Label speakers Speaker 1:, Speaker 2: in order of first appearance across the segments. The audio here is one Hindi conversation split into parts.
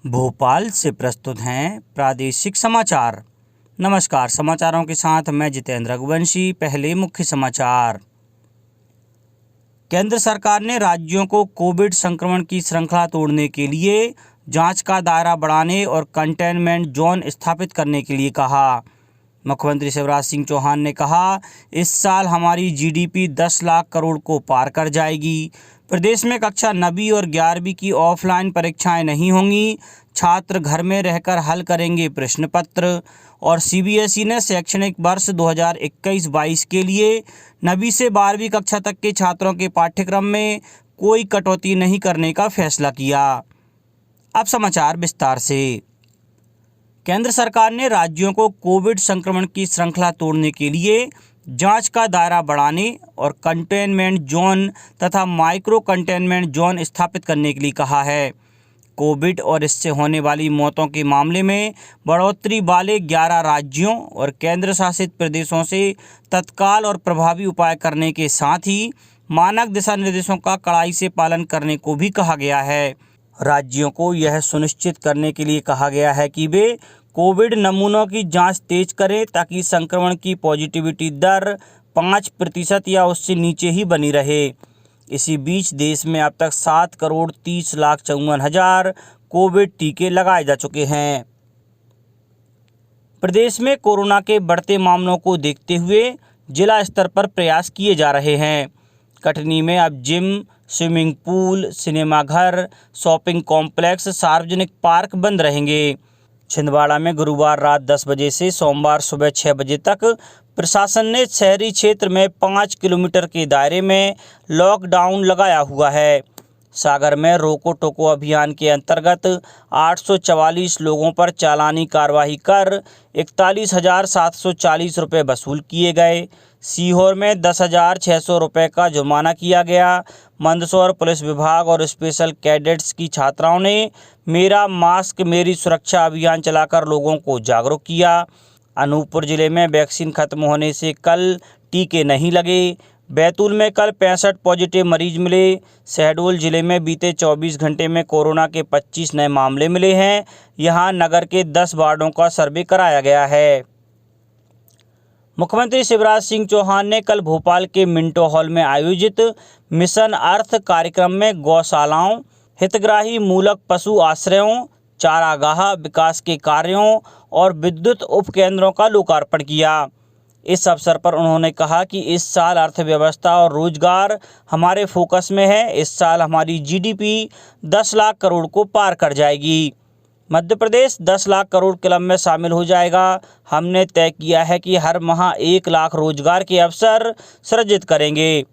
Speaker 1: भोपाल से प्रस्तुत हैं प्रादेशिक समाचार। नमस्कार, समाचारों के साथ मैं जितेंद्र रघुवंशी। पहले मुख्य समाचार। केंद्र सरकार ने राज्यों को कोविड संक्रमण की श्रृंखला तोड़ने के लिए जांच का दायरा बढ़ाने और कंटेनमेंट जोन स्थापित करने के लिए कहा। मुख्यमंत्री शिवराज सिंह चौहान ने कहा, इस साल हमारी जीडीपी 10 लाख करोड़ को पार कर जाएगी। प्रदेश में कक्षा 9वीं और 11वीं की ऑफलाइन परीक्षाएं नहीं होंगी। छात्र घर में रहकर हल करेंगे प्रश्न पत्र। और सीबीएसई ने शैक्षणिक वर्ष 2021-22 के लिए 9वीं से 12वीं कक्षा तक के छात्रों के पाठ्यक्रम में कोई कटौती नहीं करने का फैसला किया। अब समाचार विस्तार से। केंद्र सरकार ने राज्यों को कोविड संक्रमण की श्रृंखला तोड़ने के लिए जांच का दायरा बढ़ाने और कंटेनमेंट जोन तथा माइक्रो कंटेनमेंट जोन स्थापित करने के लिए कहा है। कोविड और इससे होने वाली मौतों के मामले में बढ़ोतरी वाले 11 राज्यों और केंद्र शासित प्रदेशों से तत्काल और प्रभावी उपाय करने के साथ ही मानक दिशा निर्देशों का कड़ाई से पालन करने को भी कहा गया है। राज्यों को यह सुनिश्चित करने के लिए कहा गया है कि वे कोविड नमूनों की जांच तेज करें ताकि संक्रमण की पॉजिटिविटी दर 5% या उससे नीचे ही बनी रहे। इसी बीच देश में अब तक 7,30,54,000 कोविड टीके लगाए जा चुके हैं। प्रदेश में कोरोना के बढ़ते मामलों को देखते हुए जिला स्तर पर प्रयास किए जा रहे हैं। कटनी में अब जिम, स्विमिंग पूल, सिनेमाघर, शॉपिंग कॉम्प्लेक्स, सार्वजनिक पार्क बंद रहेंगे। छिंदवाड़ा में गुरुवार रात 10 बजे से सोमवार सुबह 6 बजे तक प्रशासन ने शहरी क्षेत्र में 5 किलोमीटर के दायरे में लॉकडाउन लगाया हुआ है। सागर में रोको टोको अभियान के अंतर्गत 844 लोगों पर चालानी कार्रवाई कर 41,740 रुपये वसूल किए गए। सीहोर में 10,600 रुपये का जुर्माना किया गया। मंदसौर पुलिस विभाग और स्पेशल कैडेट्स की छात्राओं ने मेरा मास्क मेरी सुरक्षा अभियान चलाकर लोगों को जागरूक किया। अनूपपुर जिले में वैक्सीन खत्म होने से कल टीके नहीं लगे। बैतूल में कल 65 पॉजिटिव मरीज मिले। शहडोल जिले में बीते 24 घंटे में कोरोना के 25 नए मामले मिले हैं। यहां नगर के 10 वार्डों का सर्वे कराया गया है। मुख्यमंत्री शिवराज सिंह चौहान ने कल भोपाल के मिंटो हॉल में आयोजित मिशन अर्थ कार्यक्रम में गौशालाओं, हितग्राही मूलक पशु आश्रयों, चारागाह विकास के कार्यों और विद्युत उपकेंद्रों का लोकार्पण किया। इस अवसर पर उन्होंने कहा कि इस साल अर्थव्यवस्था और रोजगार हमारे फोकस में है। इस साल हमारी जीडीपी 10 लाख करोड़ को पार कर जाएगी। मध्य प्रदेश 10 लाख करोड़ क्लब में शामिल हो जाएगा। हमने तय किया है कि हर माह 1 लाख रोजगार के अवसर सृजित करेंगे।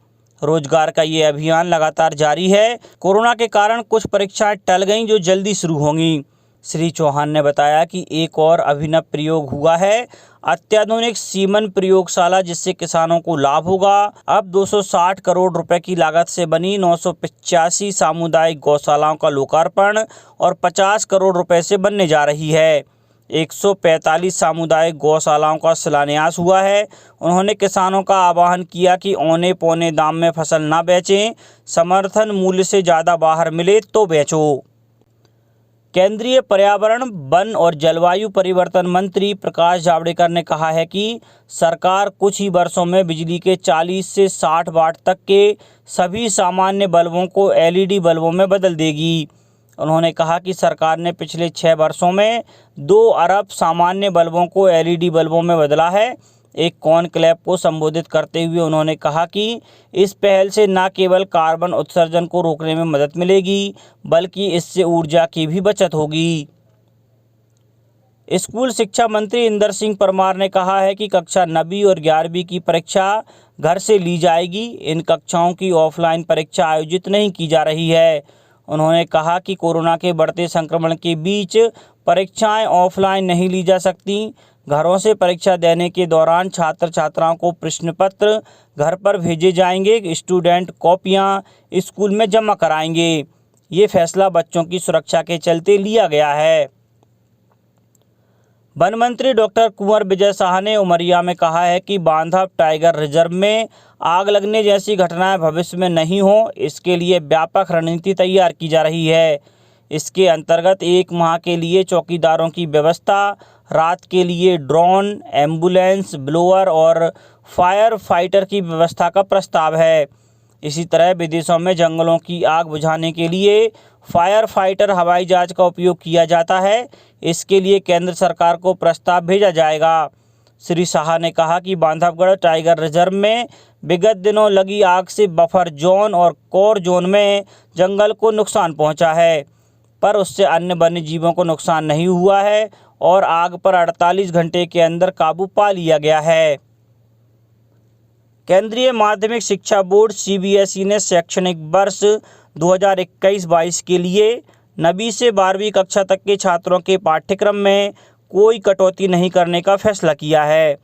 Speaker 1: रोजगार का ये अभियान लगातार जारी है। कोरोना के कारण कुछ परीक्षाएं टल गईं जो जल्दी शुरू होंगी। श्री चौहान ने बताया कि एक और अभिनव प्रयोग हुआ है, अत्याधुनिक सीमन प्रयोगशाला, जिससे किसानों को लाभ होगा। अब 260 करोड़ रुपए की लागत से बनी 985 सामुदायिक गौशालाओं का लोकार्पण और 50 करोड़ रुपए से बनने जा रही है। 145 सामुदायिक गौशालाओं का शिलान्यास हुआ है। उन्होंने किसानों का आह्वान किया कि औने पौने दाम में फसल न बेचें, समर्थन मूल्य से ज़्यादा बाहर मिले तो बेचो। केंद्रीय पर्यावरण, वन और जलवायु परिवर्तन मंत्री प्रकाश जावड़ेकर ने कहा है कि सरकार कुछ ही वर्षों में बिजली के 40 से 60 वाट तक के सभी सामान्य बल्बों को एलईडी बल्बों में बदल देगी। उन्होंने कहा कि सरकार ने पिछले 6 वर्षों में 2 अरब सामान्य बल्बों को एलईडी बल्बों में बदला है। एक कॉन्क्लेव को संबोधित करते हुए उन्होंने कहा कि इस पहल से न केवल कार्बन उत्सर्जन को रोकने में मदद मिलेगी, बल्कि इससे ऊर्जा की भी बचत होगी। स्कूल शिक्षा मंत्री इंदर सिंह परमार ने कहा है कि कक्षा 9वीं और 11वीं की परीक्षा घर से ली जाएगी। इन कक्षाओं की ऑफलाइन परीक्षा आयोजित नहीं की जा रही है। उन्होंने कहा कि कोरोना के बढ़ते संक्रमण के बीच परीक्षाएं ऑफलाइन नहीं ली जा सकती। घरों से परीक्षा देने के दौरान छात्र छात्राओं को प्रश्न पत्र घर पर भेजे जाएंगे। स्टूडेंट कॉपियां स्कूल में जमा कराएंगे। ये फैसला बच्चों की सुरक्षा के चलते लिया गया है। वन मंत्री डॉक्टर कुंवर विजय शाह ने उमरिया में कहा है कि बांधव टाइगर रिजर्व में आग लगने जैसी घटनाएं भविष्य में नहीं हो, इसके लिए व्यापक रणनीति तैयार की जा रही है। इसके अंतर्गत 1 माह के लिए चौकीदारों की व्यवस्था, रात के लिए ड्रोन, एम्बुलेंस, ब्लोअर और फायर फाइटर की व्यवस्था का प्रस्ताव है। इसी तरह विदेशों में जंगलों की आग बुझाने के लिए फायर फाइटर हवाई जहाज का उपयोग किया जाता है। इसके लिए केंद्र सरकार को प्रस्ताव भेजा जाएगा। श्री शाह ने कहा कि बांधवगढ़ टाइगर रिजर्व में विगत दिनों लगी आग से बफर जोन और कोर जोन में जंगल को नुकसान पहुंचा है, पर उससे अन्य वन्य जीवों को नुकसान नहीं हुआ है और आग पर 48 घंटे के अंदर काबू पा लिया गया है। केंद्रीय माध्यमिक शिक्षा बोर्ड सीबीएसई ने शैक्षणिक वर्ष 2021-22 के लिए 9वीं से 12वीं कक्षा तक के छात्रों के पाठ्यक्रम में कोई कटौती नहीं करने का फैसला किया है।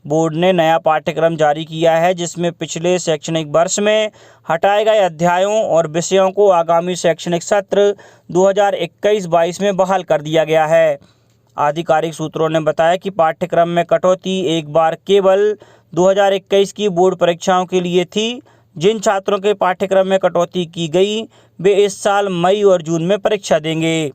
Speaker 1: बोर्ड ने नया पाठ्यक्रम जारी किया है, जिसमें पिछले शैक्षणिक वर्ष में हटाए गए अध्यायों और विषयों को आगामी शैक्षणिक सत्र 2021-22 में बहाल कर दिया गया है। आधिकारिक सूत्रों ने बताया कि पाठ्यक्रम में कटौती एक बार केवल 2021 की बोर्ड परीक्षाओं के लिए थी। जिन छात्रों के पाठ्यक्रम में कटौती की गई वे इस साल मई और जून में परीक्षा देंगे।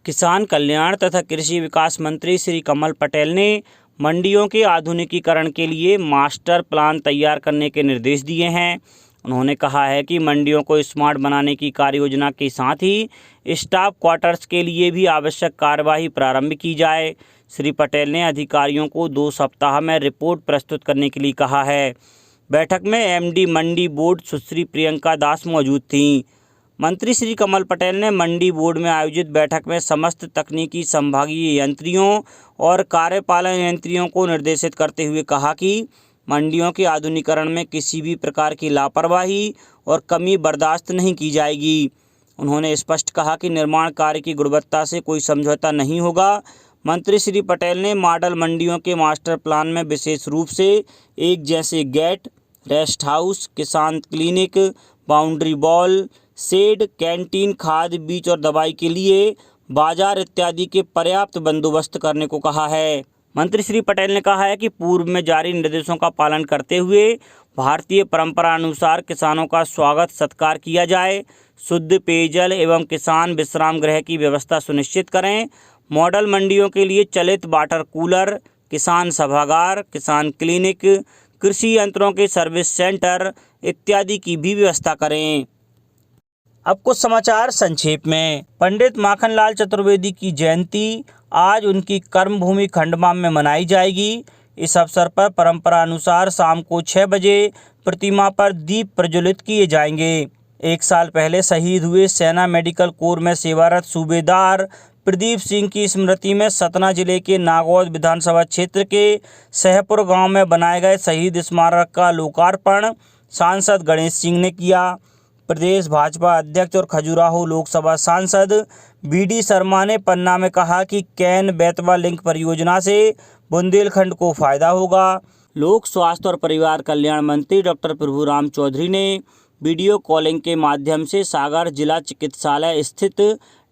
Speaker 1: किसान कल्याण तथा कृषि विकास मंत्री श्री कमल पटेल ने मंडियों के आधुनिकीकरण के लिए मास्टर प्लान तैयार करने के निर्देश दिए हैं। उन्होंने कहा है कि मंडियों को स्मार्ट बनाने की कार्ययोजना के साथ ही स्टाफ क्वार्टर्स के लिए भी आवश्यक कार्यवाही प्रारंभ की जाए। श्री पटेल ने अधिकारियों को 2 सप्ताह में रिपोर्ट प्रस्तुत करने के लिए कहा है। बैठक में एमडी मंडी बोर्ड सुश्री प्रियंका दास मौजूद थीं। मंत्री श्री कमल पटेल ने मंडी बोर्ड में आयोजित बैठक में समस्त तकनीकी संभागीय यंत्रियों और कार्यपालन यंत्रियों को निर्देशित करते हुए कहा कि मंडियों के आधुनिकीकरण में किसी भी प्रकार की लापरवाही और कमी बर्दाश्त नहीं की जाएगी। उन्होंने स्पष्ट कहा कि निर्माण कार्य की गुणवत्ता से कोई समझौता नहीं होगा। मंत्री श्री पटेल ने मॉडल मंडियों के मास्टर प्लान में विशेष रूप से एक जैसे गेट, रेस्ट हाउस, किसान clinic, boundary wall, shed, canteen, खाद, बीज और दवाई के लिए बाजार इत्यादि के पर्याप्त बंदोबस्त करने को कहा है। मंत्री श्री पटेल ने कहा है कि पूर्व में जारी निर्देशों का पालन करते हुए भारतीय परंपरा अनुसार किसानों का स्वागत सत्कार किया जाए। शुद्ध पेयजल एवं किसान विश्राम गृह की व्यवस्था सुनिश्चित करें। मॉडल मंडियों के लिए चलित वाटर कूलर, किसान सभागार, किसान क्लिनिक, कृषि यंत्रों के सर्विस सेंटर इत्यादि की भी व्यवस्था करें। अब कुछ समाचार संक्षेप में। पंडित माखनलाल चतुर्वेदी की जयंती आज उनकी कर्मभूमि खंडवा में मनाई जाएगी। इस अवसर पर परंपरा अनुसार शाम को 6 बजे प्रतिमा पर दीप प्रज्वलित किए जाएंगे। 1 साल पहले शहीद हुए सेना मेडिकल कोर में सेवारत सूबेदार प्रदीप सिंह की स्मृति में सतना जिले के नागौद विधानसभा क्षेत्र के सहपुर गांव में बनाए गए शहीद स्मारक का लोकार्पण सांसद गणेश सिंह ने किया। प्रदेश भाजपा अध्यक्ष और खजुराहो लोकसभा सांसद बीडी शर्मा ने पन्ना में कहा कि कैन बेतवा लिंक परियोजना से बुंदेलखंड को फायदा होगा। लोक स्वास्थ्य और परिवार कल्याण मंत्री डॉक्टर प्रभुराम चौधरी ने वीडियो कॉलिंग के माध्यम से सागर जिला चिकित्सालय स्थित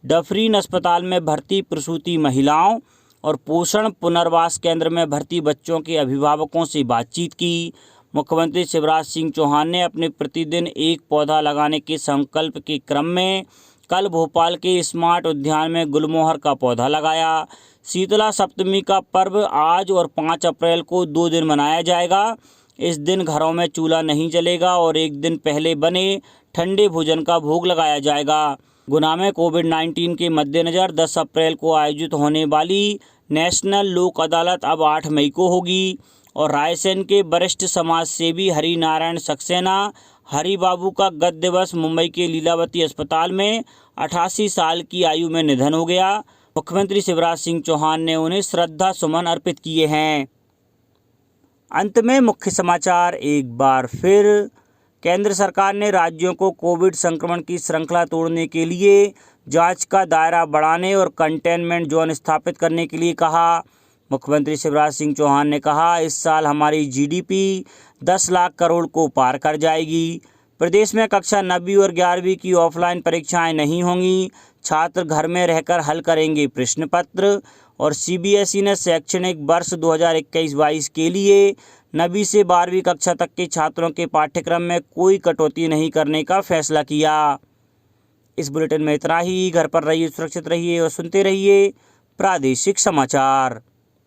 Speaker 1: डफरीन अस्पताल में भर्ती प्रसूति महिलाओं और पोषण पुनर्वास केंद्र में भर्ती बच्चों के अभिभावकों से बातचीत की। मुख्यमंत्री शिवराज सिंह चौहान ने अपने प्रतिदिन एक पौधा लगाने के संकल्प के क्रम में कल भोपाल के स्मार्ट उद्यान में गुलमोहर का पौधा लगाया। शीतला सप्तमी का पर्व आज और 5 अप्रैल को 2 दिन मनाया जाएगा। इस दिन घरों में चूल्हा नहीं जलेगा और एक दिन पहले बने ठंडे भोजन का भोग लगाया जाएगा। गुना में कोविड-19 के मद्देनज़र 10 अप्रैल को आयोजित होने वाली नेशनल लोक अदालत अब 8 मई को होगी और रायसेन के वरिष्ठ समाज सेवी हरि नारायण सक्सेना हरि बाबू का गत दिवस मुंबई के लीलावती अस्पताल में 88 साल की आयु में निधन हो गया। मुख्यमंत्री शिवराज सिंह चौहान ने उन्हें श्रद्धा सुमन अर्पित किए हैं। अंत में मुख्य समाचार एक बार फिर। केंद्र सरकार ने राज्यों को कोविड संक्रमण की श्रृंखला तोड़ने के लिए जांच का दायरा बढ़ाने और कंटेनमेंट जोन स्थापित करने के लिए कहा। मुख्यमंत्री शिवराज सिंह चौहान ने कहा, इस साल हमारी जीडीपी 10 लाख करोड़ को पार कर जाएगी। प्रदेश में कक्षा 9वीं और 11वीं की ऑफलाइन परीक्षाएं नहीं होंगी। छात्र घर में रहकर हल करेंगे प्रश्न पत्र। और सीबीएसई ने शैक्षणिक वर्ष 2021-22 के लिए 9वीं से 12वीं कक्षा तक के छात्रों के पाठ्यक्रम में कोई कटौती नहीं करने का फैसला किया। इस बुलेटिन में इतना ही। घर पर रहिए, सुरक्षित रहिए और सुनते रहिए प्रादेशिक समाचार।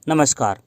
Speaker 1: नमस्कार।